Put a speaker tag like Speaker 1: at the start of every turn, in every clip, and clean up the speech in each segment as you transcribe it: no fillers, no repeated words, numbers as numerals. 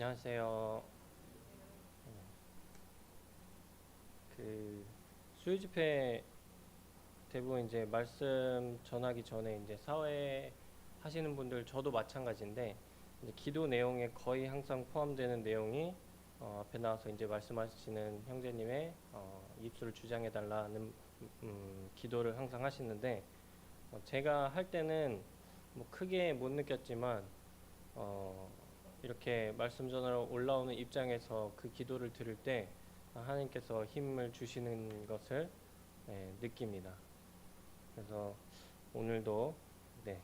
Speaker 1: 안녕하세요. 그 수요 집회 대부분 이제 말씀 전하기 전에 이제 사회 하시는 분들 저도 마찬가지인데 이제 기도 내용에 거의 항상 포함되는 내용이 앞에 나와서 이제 말씀하시는 형제님의 입술을 주장해 달라는 기도를 항상 하시는데 제가 할 때는 뭐 크게 못 느꼈지만 이렇게 말씀 전하러 올라오는 입장에서 그 기도를 들을 때 하나님께서 힘을 주시는 것을 느낍니다. 그래서 오늘도 네,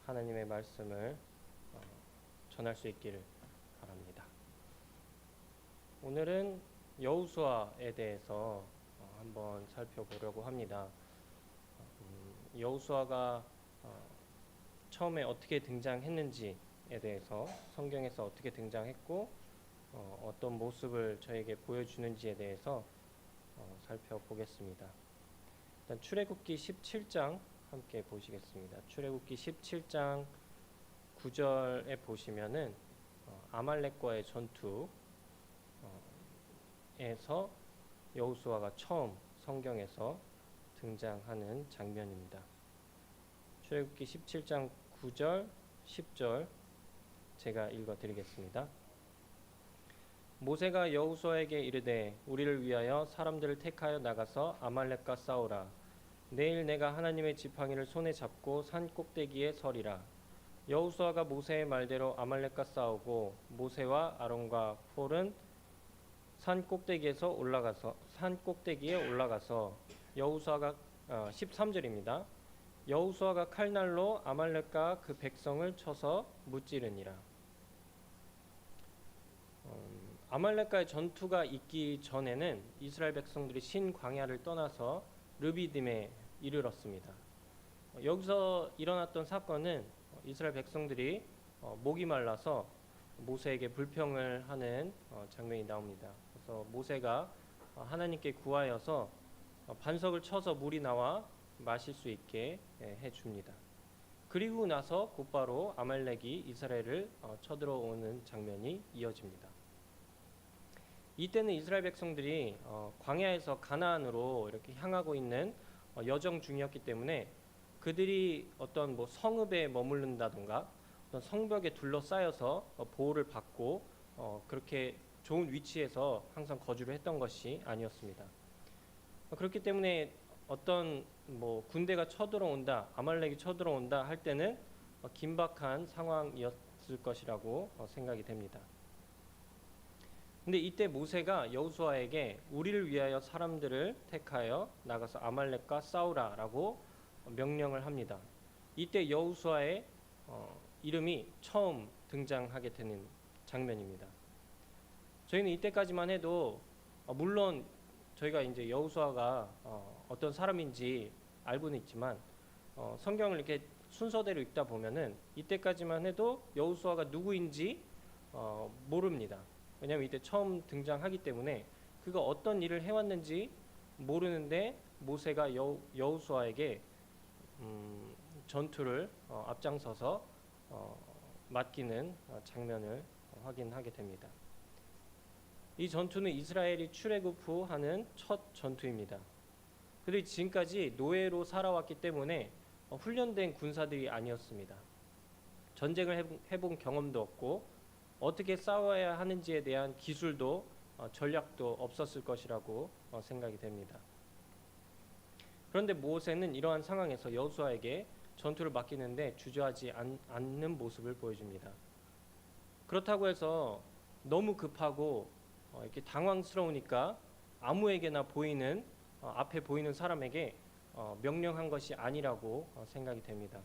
Speaker 1: 하나님의 말씀을 어, 전할 수 있기를 바랍니다. 오늘은 여호수아에 대해서 한번 살펴보려고 합니다. 여호수아가 처음에 어떻게 등장했는지에 대해서 성경에서 어떻게 등장했고 어떤 모습을 저에게 보여주는지에 대해서 살펴보겠습니다. 일단 출애굽기 17장 함께 보시겠습니다. 출애굽기 17장 9절에 보시면은 아말렉과의 전투에서 여호수아가 처음 성경에서 등장하는 장면입니다. 출애굽기 17장 9절, 10절 제가 읽어드리겠습니다. 모세가 여호수아에게 이르되 우리를 위하여 사람들을 택하여 나가서 아말렉과 싸우라. 내일 내가 하나님의 지팡이를 손에 잡고 산 꼭대기에 서리라. 여호수아가 모세의 말대로 아말렉과 싸우고 모세와 아론과 홀은 산 꼭대기에 올라가서 여호수아가 13절입니다. 여호수아가 칼날로 아말렉과 그 백성을 쳐서 무찌르니라. 아말렉과의 전투가 있기 전에는 이스라엘 백성들이 신광야를 떠나서 르비딤에 이르렀습니다. 여기서 일어났던 사건은 이스라엘 백성들이 목이 말라서 모세에게 불평을 하는 장면이 나옵니다. 그래서 모세가 하나님께 구하여서 반석을 쳐서 물이 나와 마실 수 있게 해줍니다. 그리고 나서 곧바로 아말렉이 이스라엘을 쳐들어오는 장면이 이어집니다. 이때는 이스라엘 백성들이 광야에서 가나안으로 이렇게 향하고 있는 여정 중이었기 때문에 그들이 어떤 뭐 성읍에 머무른다던가 어떤 성벽에 둘러싸여서 보호를 받고 그렇게 좋은 위치에서 항상 거주를 했던 것이 아니었습니다. 그렇기 때문에 어떤 뭐 군대가 쳐들어온다, 아말렉이 쳐들어온다 할 때는 긴박한 상황이었을 것이라고 생각이 됩니다. 근데 이때 모세가 여호수아에게 우리를 위하여 사람들을 택하여 나가서 아말렉과 싸우라라고 명령을 합니다. 이때 여호수아의 이름이 처음 등장하게 되는 장면입니다. 저희는 이때까지만 해도 물론 저희가 이제 여호수아가 어떤 사람인지 알고는 있지만 성경을 이렇게 순서대로 읽다 보면은 이때까지만 해도 여호수아가 누구인지 모릅니다. 왜냐하면 이때 처음 등장하기 때문에 그가 어떤 일을 해왔는지 모르는데 모세가 여호수아에게 전투를 앞장서서 맡기는 장면을 확인하게 됩니다. 이 전투는 이스라엘이 출애굽 후 하는 첫 전투입니다. 그들이 지금까지 노예로 살아왔기 때문에 훈련된 군사들이 아니었습니다. 전쟁을 해본 경험도 없고 어떻게 싸워야 하는지에 대한 기술도 전략도 없었을 것이라고 생각이 됩니다. 그런데 모세는 이러한 상황에서 여호수아에게 전투를 맡기는데 주저하지 않는 모습을 보여줍니다. 그렇다고 해서 너무 급하고 이렇게 당황스러우니까 아무에게나 보이는 앞에 보이는 사람에게 명령한 것이 아니라고 생각이 됩니다.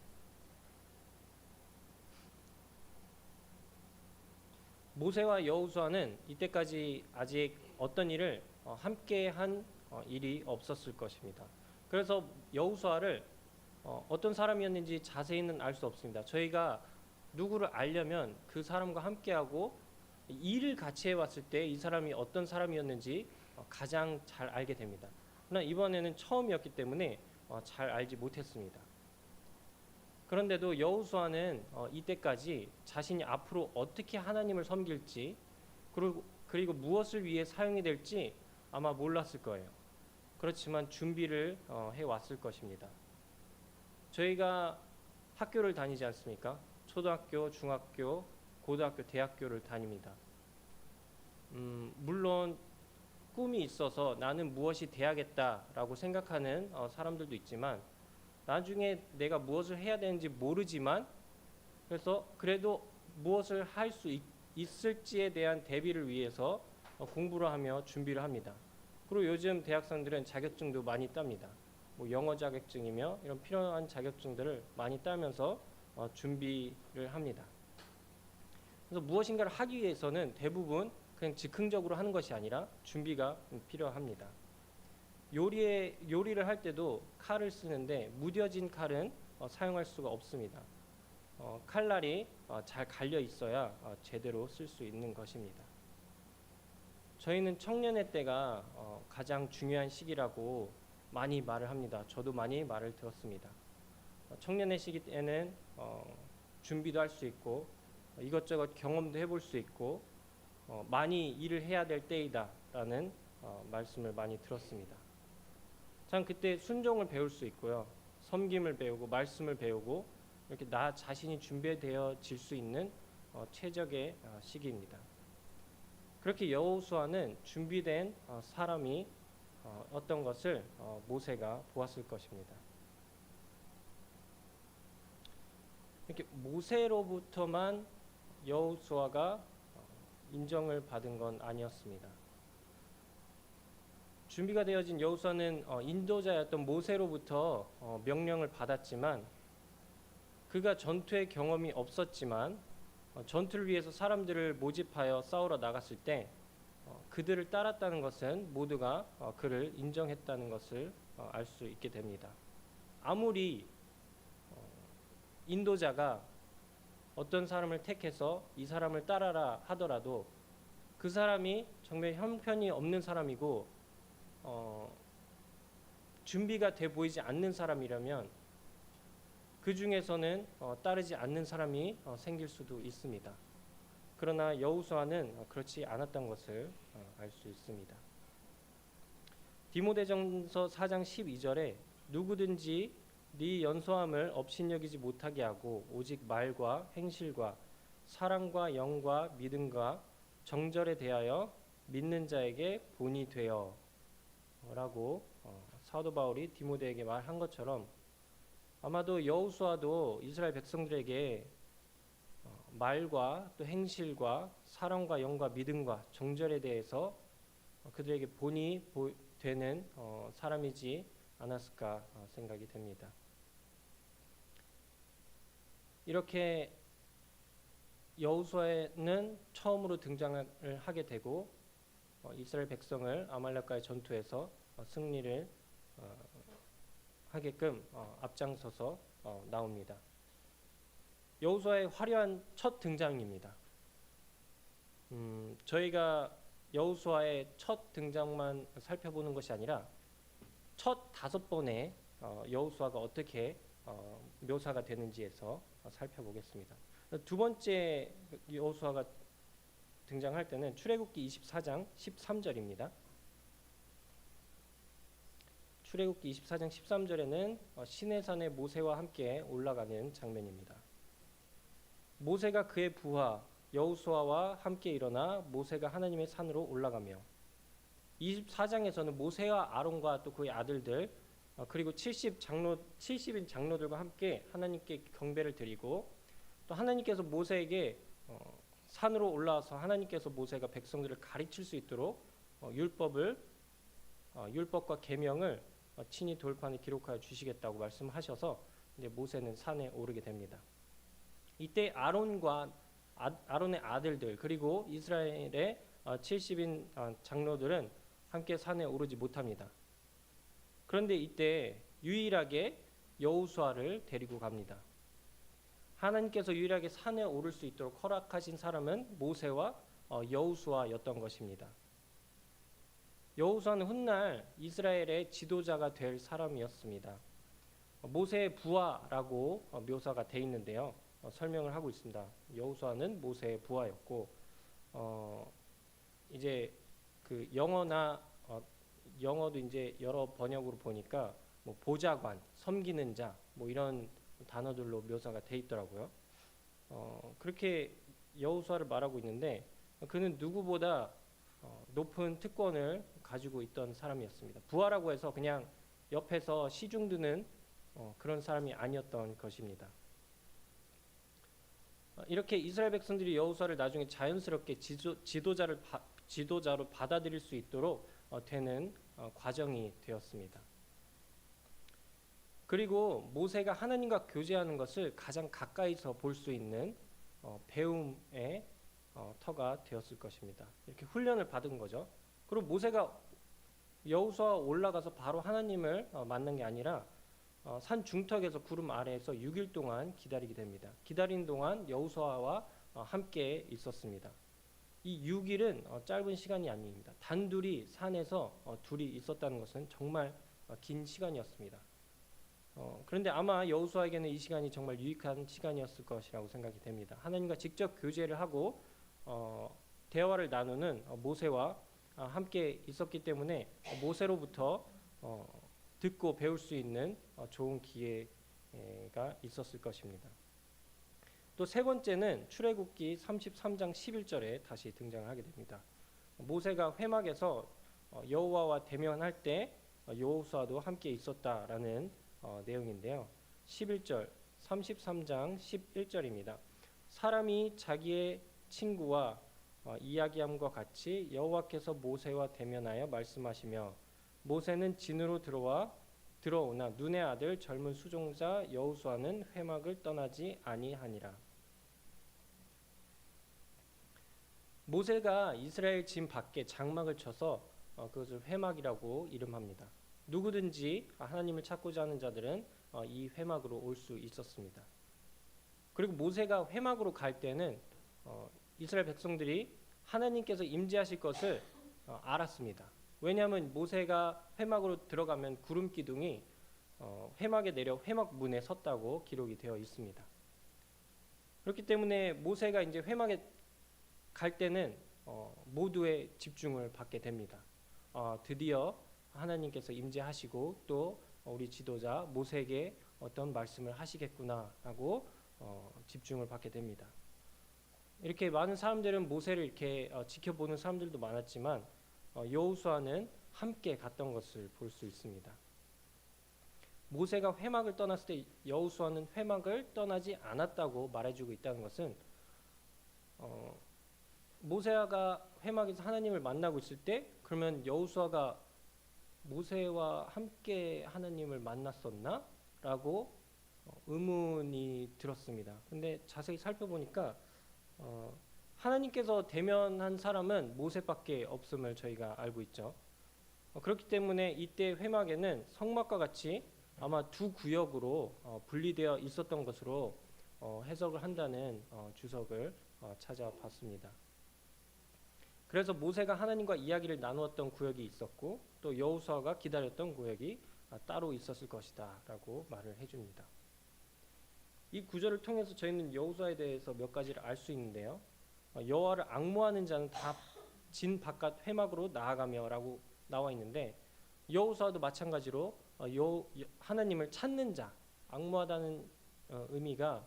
Speaker 1: 모세와 여호수아는 이때까지 아직 어떤 일을 함께 한 일이 없었을 것입니다. 그래서 여호수아를 어떤 사람이었는지 자세히는 알 수 없습니다. 저희가 누구를 알려면 그 사람과 함께하고 일을 같이 해왔을 때 이 사람이 어떤 사람이었는지 가장 잘 알게 됩니다. 그러나 이번에는 처음이었기 때문에 잘 알지 못했습니다. 그런데도 여호수아는 이때까지 자신이 앞으로 어떻게 하나님을 섬길지 그리고 무엇을 위해 사용이 될지 아마 몰랐을 거예요. 그렇지만 준비를 해왔을 것입니다. 저희가 학교를 다니지 않습니까? 초등학교, 중학교, 고등학교, 대학교를 다닙니다. 물론 꿈이 있어서 나는 무엇이 돼야겠다라고 생각하는 사람들도 있지만 나중에 내가 무엇을 해야 되는지 모르지만 그래서 그래도 무엇을 할 수 있을지에 대한 대비를 위해서 공부를 하며 준비를 합니다. 그리고 요즘 대학생들은 자격증도 많이 땁니다. 뭐 영어 자격증이며 이런 필요한 자격증들을 많이 따면서 준비를 합니다. 그래서 무엇인가를 하기 위해서는 대부분 그냥 즉흥적으로 하는 것이 아니라 준비가 필요합니다. 요리를 할 때도 칼을 쓰는데 무뎌진 칼은 사용할 수가 없습니다. 칼날이 잘 갈려 있어야 제대로 쓸 수 있는 것입니다. 저희는 청년의 때가 가장 중요한 시기라고 많이 말을 합니다. 저도 많이 말을 들었습니다. 청년의 시기에는 준비도 할 수 있고 이것저것 경험도 해볼 수 있고 많이 일을 해야 될 때이다라는 말씀을 많이 들었습니다. 참 그때 순종을 배울 수 있고요. 섬김을 배우고 말씀을 배우고 이렇게 나 자신이 준비되어질 수 있는 최적의 시기입니다. 그렇게 여호수아는 준비된 사람이 어떤 것을 모세가 보았을 것입니다. 이렇게 모세로부터만 여호수아가 인정을 받은 건 아니었습니다. 준비가 되어진 여호수아는 인도자였던 모세로부터 명령을 받았지만 그가 전투의 경험이 없었지만 전투를 위해서 사람들을 모집하여 싸우러 나갔을 때 그들을 따랐다는 것은 모두가 그를 인정했다는 것을 알 수 있게 됩니다. 아무리 인도자가 어떤 사람을 택해서 이 사람을 따라라 하더라도 그 사람이 정말 형편이 없는 사람이고 준비가 돼 보이지 않는 사람이라면 그 중에서는 따르지 않는 사람이 생길 수도 있습니다. 그러나 여호수아는 그렇지 않았던 것을 알 수 있습니다. 디모데전서 4장 12절에 누구든지 네 연소함을 업신여기지 못하게 하고 오직 말과 행실과 사랑과 영과 믿음과 정절에 대하여 믿는 자에게 본이 되어 라고 사도 바울이 디모데에게 말한 것처럼 아마도 여호수아도 이스라엘 백성들에게 말과 또 행실과 사랑과 영과 믿음과 정절에 대해서 그들에게 본이 되는 사람이지 않았을까 생각이 됩니다. 이렇게 여호수아는 처음으로 등장을 하게 되고 이스라엘 백성을 아말렉과의 전투에서 승리를 하게끔 앞장서서 나옵니다. 여호수아의 화려한 첫 등장입니다. 저희가 여호수아의 첫 등장만 살펴보는 것이 아니라 첫 5번의 여호수아가 어떻게 묘사가 되는지에서 살펴보겠습니다. 두 번째 여호수아가 등장할 때는 출애굽기 24장 13절입니다. 출애굽기 24장 13절에는 시내산에 모세와 함께 올라가는 장면입니다. 모세가 그의 부하 여호수아와 함께 일어나 모세가 하나님의 산으로 올라가며 24장에서는 모세와 아론과 또 그의 아들들 그리고 70인 장로들과 함께 하나님께 경배를 드리고 또 하나님께서 모세에게 산으로 올라와서 하나님께서 모세가 백성들을 가르칠 수 있도록 율법과 계명을 친히 돌판에 기록하여 주시겠다고 말씀하셔서 이제 모세는 산에 오르게 됩니다. 이때 아론의 아들들 그리고 이스라엘의 70인 장로들은 함께 산에 오르지 못합니다. 그런데 이때 유일하게 여호수아를 데리고 갑니다. 하나님께서 유일하게 산에 오를 수 있도록 허락하신 사람은 모세와 여호수아였던 것입니다. 여호수아는 훗날 이스라엘의 지도자가 될 사람이었습니다. 모세의 부하라고 묘사가 돼 있는데요. 설명을 하고 있습니다. 여호수아는 모세의 부하였고, 이제 그 영어도 이제 여러 번역으로 보니까 뭐 보좌관, 섬기는 자, 뭐 이런 단어들로 묘사가 돼 있더라고요. 그렇게 여호수아를 말하고 있는데, 그는 누구보다 높은 특권을 가지고 있던 사람이었습니다. 부하라고 해서 그냥 옆에서 시중 드는 그런 사람이 아니었던 것입니다. 이렇게 이스라엘 백성들이 여호수아를 나중에 자연스럽게 지도자로 받아들일 수 있도록 되는 과정이 되었습니다. 그리고 모세가 하나님과 교제하는 것을 가장 가까이서 볼 수 있는 배움의 터가 되었을 것입니다. 이렇게 훈련을 받은 거죠. 그리고 모세가 여호수아 올라가서 바로 하나님을 만난 게 아니라 산 중턱에서 구름 아래에서 6일 동안 기다리게 됩니다. 기다리는 동안 여호수아와 함께 있었습니다. 이 6일은 짧은 시간이 아닙니다. 단둘이 산에서 둘이 있었다는 것은 정말 긴 시간이었습니다. 그런데 아마 여호수아에게는 이 시간이 정말 유익한 시간이었을 것이라고 생각이 됩니다. 하나님과 직접 교제를 하고 대화를 나누는 모세와 함께 있었기 때문에 모세로부터 듣고 배울 수 있는 좋은 기회가 있었을 것입니다. 또 세 번째는 출애굽기 33장 11절에 다시 등장을 하게 됩니다. 모세가 회막에서 여호와와 대면할 때 여호수아도 함께 있었다라는 내용인데요. 11절 33장 11절입니다. 사람이 자기의 친구와 이야기함과 같이 여호와께서 모세와 대면하여 말씀하시며 모세는 진으로 들어오나 눈의 아들 젊은 수종자 여호수아는 회막을 떠나지 아니하니라. 모세가 이스라엘 진 밖에 장막을 쳐서 그것을 회막이라고 이름합니다. 누구든지 하나님을 찾고자 하는 자들은 이 회막으로 올 수 있었습니다. 그리고 모세가 회막으로 갈 때는 이스라엘 백성들이 하나님께서 임재하실 것을 알았습니다. 왜냐하면 모세가 회막으로 들어가면 구름 기둥이 회막에 내려 회막 문에 섰다고 기록이 되어 있습니다. 그렇기 때문에 모세가 이제 회막에 갈 때는 모두의 집중을 받게 됩니다. 드디어 하나님께서 임재하시고 또 우리 지도자 모세에게 어떤 말씀을 하시겠구나라고 집중을 받게 됩니다. 이렇게 많은 사람들은 모세를 이렇게 지켜보는 사람들도 많았지만 여호수아는 함께 갔던 것을 볼 수 있습니다. 모세가 회막을 떠났을 때 여호수아는 회막을 떠나지 않았다고 말해주고 있다는 것은 모세가 회막에서 하나님을 만나고 있을 때 그러면 여호수아가 모세와 함께 하나님을 만났었나? 라고 의문이 들었습니다. 근데 자세히 살펴보니까 하나님께서 대면한 사람은 모세밖에 없음을 저희가 알고 있죠. 그렇기 때문에 이때 회막에는 성막과 같이 아마 두 구역으로 분리되어 있었던 것으로 해석을 한다는 주석을 찾아봤습니다. 그래서 모세가 하나님과 이야기를 나누었던 구역이 있었고 또 여호수아가 기다렸던 구역이 따로 있었을 것이다 라고 말을 해줍니다. 이 구절을 통해서 저희는 여호수아에 대해서 몇 가지를 알 수 있는데요. 여호와를 앙모하는 자는 다 진 바깥 회막으로 나아가며 라고 나와 있는데 여호수아도 마찬가지로 하나님을 찾는 자, 앙모하다는 의미가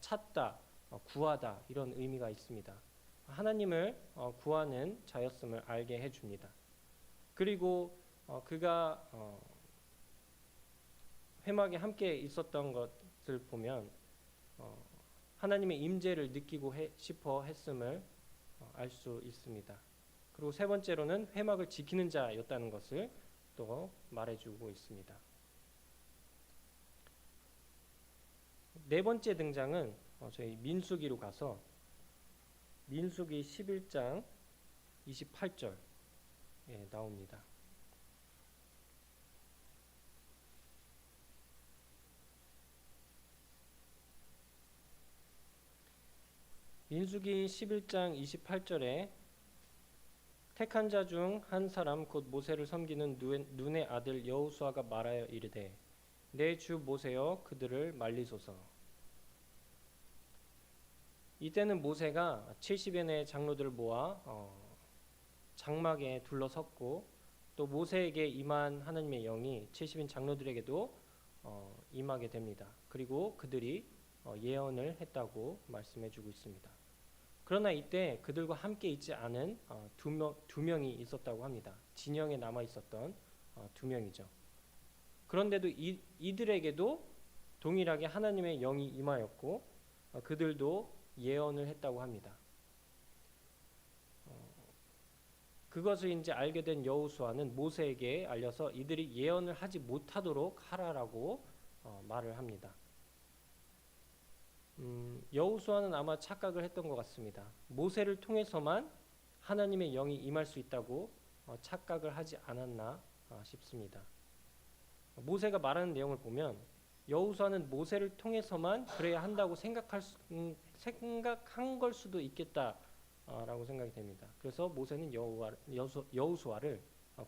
Speaker 1: 찾다, 구하다 이런 의미가 있습니다. 하나님을 구하는 자였음을 알게 해줍니다. 그리고 그가 회막에 함께 있었던 것을 보면 하나님의 임재를 느끼고 싶어 했음을 알 수 있습니다. 그리고 세 번째로는 회막을 지키는 자였다는 것을 또 말해주고 있습니다. 네 번째 등장은 저희 민수기로 가서 민수기 11장 28절에 나옵니다. 민수기 11장 28절에 택한 자 중 한 사람 곧 모세를 섬기는 눈의 아들 여호수아가 말하여 이르되 내 주 모세여 그들을 말리소서. 이때는 모세가 70여의 장로들을 모아 장막에 둘러섰고, 또 모세에게 임한 하나님의 영이 70인 장로들에게도 임하게 됩니다. 그리고 그들이 예언을 했다고 말씀해주고 있습니다. 그러나 이때 그들과 함께 있지 않은 두 명이 있었다고 합니다. 진영에 남아 있었던 두 명이죠. 그런데도 이들에게도 동일하게 하나님의 영이 임하였고, 그들도 예언을 했다고 합니다. 그것을 이제 알게 된 여호수아는 모세에게 알려서 이들이 예언을 하지 못하도록 하라라고 말을 합니다. 여호수아는 아마 착각을 했던 것 같습니다. 모세를 통해서만 하나님의 영이 임할 수 있다고 착각을 하지 않았나 싶습니다. 모세가 말하는 내용을 보면 여호수아는 모세를 통해서만 그래야 한다고 생각한 걸 수도 있겠다라고 생각이 됩니다. 그래서 모세는 여호수아를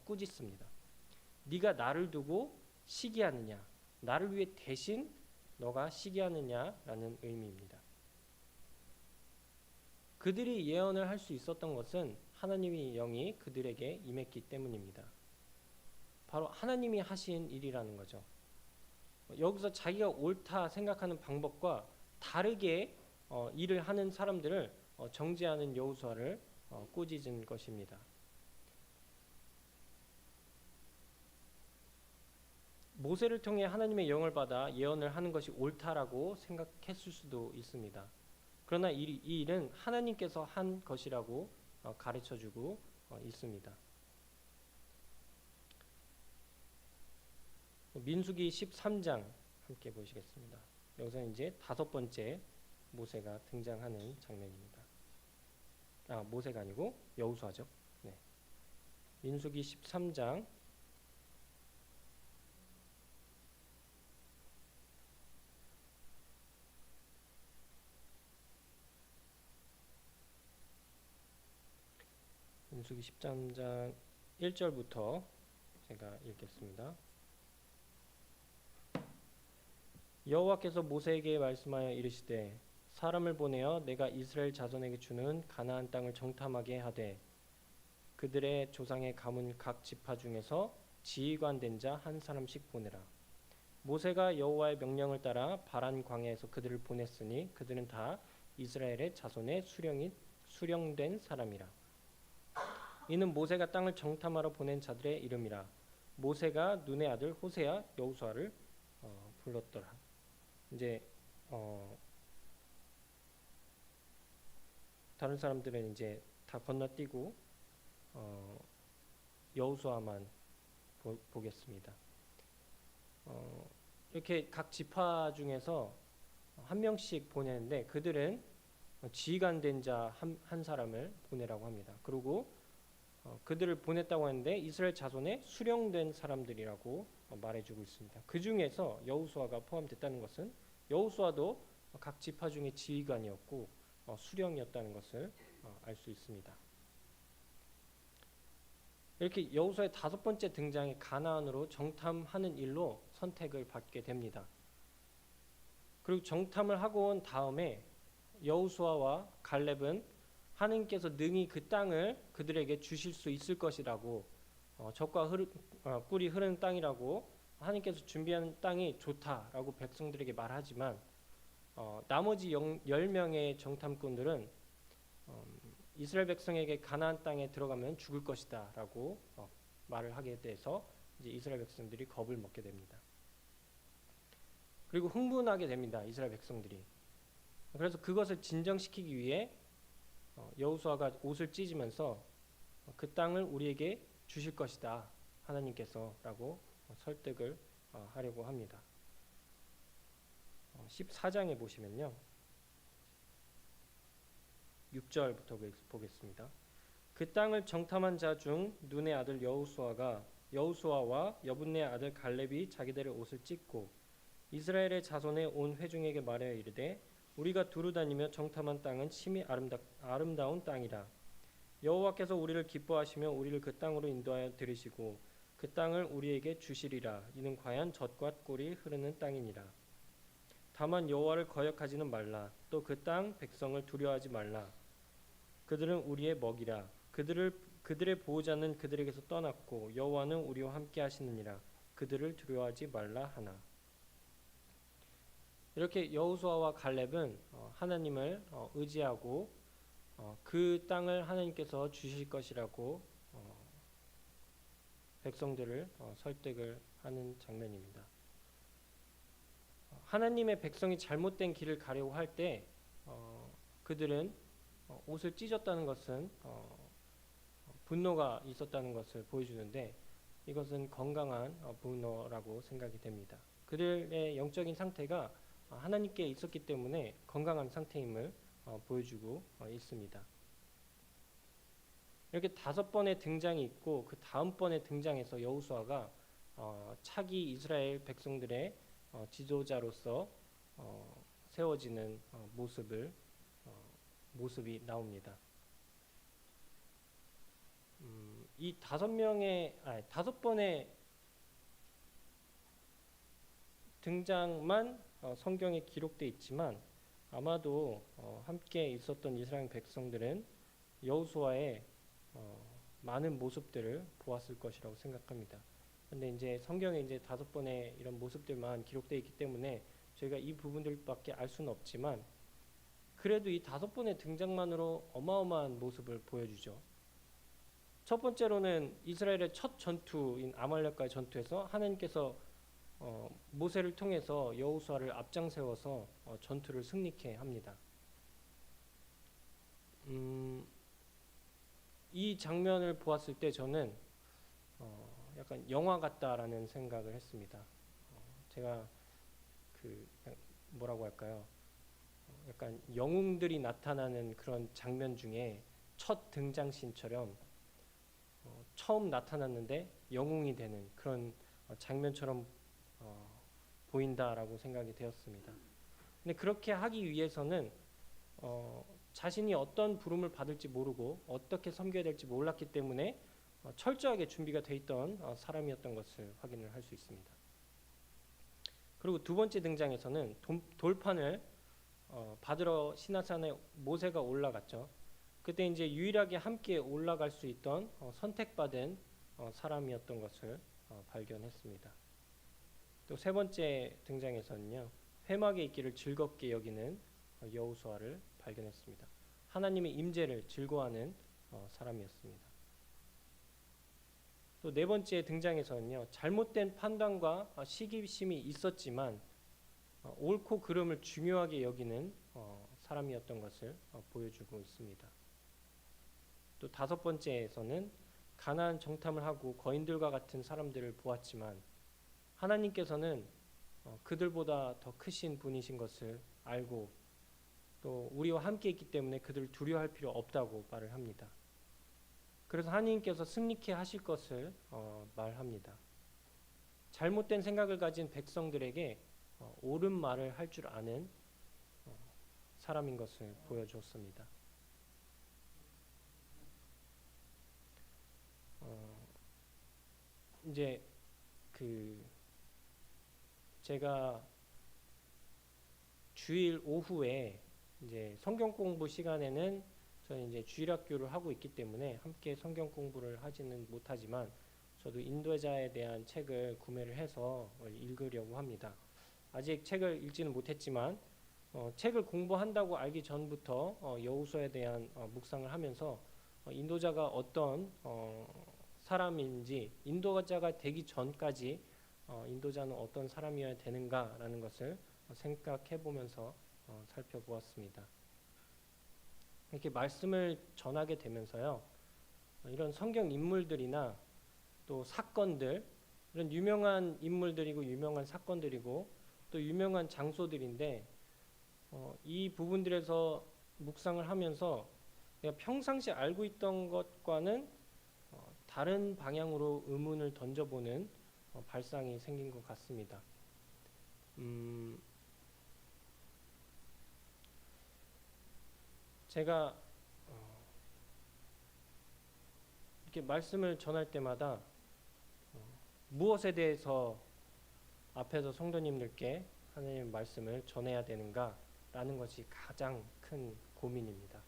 Speaker 1: 꾸짖습니다. 네가 나를 두고 시기하느냐? 나를 위해 대신 너가 시기하느냐라는 의미입니다. 그들이 예언을 할 수 있었던 것은 하나님의 영이 그들에게 임했기 때문입니다. 바로 하나님이 하신 일이라는 거죠. 여기서 자기가 옳다 생각하는 방법과 다르게 일을 하는 사람들을 정죄하는 여호수아를 꾸짖은 것입니다. 모세를 통해 하나님의 영을 받아 예언을 하는 것이 옳다라고 생각했을 수도 있습니다. 그러나 이 일은 하나님께서 한 것이라고 가르쳐주고 있습니다. 민수기 13장 함께 보시겠습니다. 여기서 이제 5번째 모세가 등장하는 장면입니다. 모세가 아니고 여호수아죠. 네. 민수기 13장 13장 1절부터 제가 읽겠습니다. 여호와께서 모세에게 말씀하여 이르시되 사람을 보내어 내가 이스라엘 자손에게 주는 가나안 땅을 정탐하게 하되 그들의 조상의 가문 각 지파 중에서 지휘관 된 자 한 사람씩 보내라. 모세가 여호와의 명령을 따라 바란 광야에서 그들을 보냈으니 그들은 다 이스라엘의 자손의 수령된 사람이라. 이는 모세가 땅을 정탐하러 보낸 자들의 이름이라. 모세가 눈의 아들 호세아 여호수아를 불렀더라. 이제 다른 사람들은 이제 다 건너뛰고 여호수아만 보겠습니다. 이렇게 각 지파 중에서 한 명씩 보내는데 그들은 지휘관 된 자 한 사람을 보내라고 합니다. 그리고 그들을 보냈다고 하는데 이스라엘 자손의 수령된 사람들이라고 말해주고 있습니다. 그 중에서 여호수아가 포함됐다는 것은 여호수아도 각 지파 중에 지휘관이었고 수령이었다는 것을 알 수 있습니다. 이렇게 여호수아의 5번째 등장이 가나안으로 정탐하는 일로 선택을 받게 됩니다. 그리고 정탐을 하고 온 다음에 여호수아와 갈렙은 하나님께서 능히 그 땅을 그들에게 주실 수 있을 것이라고 젖과 꿀이 흐르는 땅이라고 하나님께서 준비한 땅이 좋다라고 백성들에게 말하지만 나머지 10명의 정탐꾼들은 이스라엘 백성에게 가나안 땅에 들어가면 죽을 것이다라고 말을 하게 돼서 이제 이스라엘 백성들이 겁을 먹게 됩니다. 그리고 흥분하게 됩니다. 이스라엘 백성들이. 그래서 그것을 진정시키기 위해 여호수아가 옷을 찢으면서 그 땅을 우리에게 주실 것이다 하나님께서라고 설득을 하려고 합니다. 14장에 보시면요 6절부터 보겠습니다. 그 땅을 정탐한 자 중 눈의 아들 여호수아와 여분네 아들 갈렙이 자기들의 옷을 찢고 이스라엘의 자손의 온 회중에게 말하여 이르되 우리가 두루 다니며 정탐한 땅은 심히 아름다운 땅이라. 여호와께서 우리를 기뻐하시며 우리를 그 땅으로 인도하여 들이시고 그 그 땅을 우리에게 주시리라. 이는 과연 젖과 꿀이 흐르는 땅이니라. 다만 여호와를 거역하지는 말라. 또 그 땅 백성을 두려워하지 말라. 그들은 우리의 먹이라. 그들의 보호자는 그들에게서 떠났고 여호와는 우리와 함께 하시느니라. 그들을 두려워하지 말라 하나. 이렇게 여호수아와 갈렙은 하나님을 의지하고 그 땅을 하나님께서 주실 것이라고 백성들을 설득을 하는 장면입니다. 하나님의 백성이 잘못된 길을 가려고 할 때 그들은 옷을 찢었다는 것은 분노가 있었다는 것을 보여주는데 이것은 건강한 분노라고 생각이 됩니다. 그들의 영적인 상태가 하나님께 있었기 때문에 건강한 상태임을 보여주고 있습니다. 이렇게 5번의 등장이 있고 그 다음번의 등장에서 여호수아가 차기 이스라엘 백성들의 지도자로서 세워지는 모습이 나옵니다. 이 5번의 등장만 성경에 기록되어 있지만 아마도 함께 있었던 이스라엘 백성들은 여호수아의 많은 모습들을 보았을 것이라고 생각합니다. 근데 이제 성경에 이제 5번의 이런 모습들만 기록되어 있기 때문에 저희가 이 부분들밖에 알 수는 없지만 그래도 이 5번의 등장만으로 어마어마한 모습을 보여주죠. 첫 번째로는 이스라엘의 첫 전투인 아말렉과의 전투에서 하나님께서 모세를 통해서 여호수아를 앞장 세워서 전투를 승리케 합니다. 이 장면을 보았을 때 저는 약간 영화 같다라는 생각을 했습니다. 제가 뭐라고 할까요? 약간 영웅들이 나타나는 그런 장면 중에 첫 등장신처럼 처음 나타났는데 영웅이 되는 그런 장면처럼 보인다라고 생각이 되었습니다. 근데 그렇게 하기 위해서는 자신이 어떤 부름을 받을지 모르고 어떻게 섬겨야 될지 몰랐기 때문에 철저하게 준비가 돼 있던 사람이었던 것을 확인을 할 수 있습니다. 그리고 두 번째 등장에서는 돌판을 받으러 시내산에 모세가 올라갔죠. 그때 이제 유일하게 함께 올라갈 수 있던 선택받은 사람이었던 것을 발견했습니다. 또 세 번째 등장에서는요, 회막에 있기를 즐겁게 여기는 여호수아를 발견했습니다. 하나님의 임재를 즐거워하는 사람이었습니다. 또 네 번째 등장에서는요, 잘못된 판단과 시기심이 있었지만 옳고 그름을 중요하게 여기는 사람이었던 것을 보여주고 있습니다. 또 5번째에서는 가나안 정탐을 하고 거인들과 같은 사람들을 보았지만 하나님께서는 그들보다 더 크신 분이신 것을 알고 또 우리와 함께 있기 때문에 그들을 두려워할 필요 없다고 말을 합니다. 그래서 하나님께서 승리케 하실 것을 말합니다. 잘못된 생각을 가진 백성들에게 옳은 말을 할 줄 아는 사람인 것을 보여줬습니다. 이제 제가 주일 오후에 이제 성경 공부 시간에는 저는 이제 주일학교를 하고 있기 때문에 함께 성경 공부를 하지는 못하지만 저도 인도자에 대한 책을 구매를 해서 읽으려고 합니다. 아직 책을 읽지는 못했지만 책을 공부한다고 알기 전부터 여호수아에 대한 묵상을 하면서 인도자가 어떤 사람인지 인도자가 되기 전까지 인도자는 어떤 사람이어야 되는가라는 것을 생각해 보면서 살펴보았습니다. 이렇게 말씀을 전하게 되면서요, 이런 성경 인물들이나 또 사건들, 이런 유명한 인물들이고 유명한 사건들이고 또 유명한 장소들인데 이 부분들에서 묵상을 하면서 내가 평상시 알고 있던 것과는 다른 방향으로 의문을 던져보는 발상이 생긴 것 같습니다. 제가 이렇게 말씀을 전할 때마다 무엇에 대해서 앞에서 성도님들께 하나님의 말씀을 전해야 되는가라는 것이 가장 큰 고민입니다.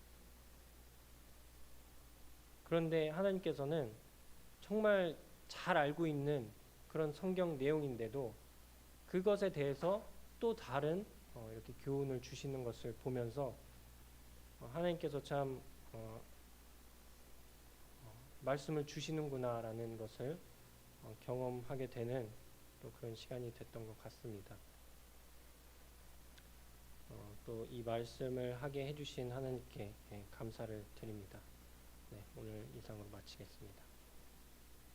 Speaker 1: 그런데 하나님께서는 정말 잘 알고 있는 그런 성경 내용인데도 그것에 대해서 또 다른 이렇게 교훈을 주시는 것을 보면서 하나님께서 참 말씀을 주시는구나라는 것을 경험하게 되는 또 그런 시간이 됐던 것 같습니다. 또 이 말씀을 하게 해주신 하나님께 감사를 드립니다. 네, 오늘 이상으로 마치겠습니다.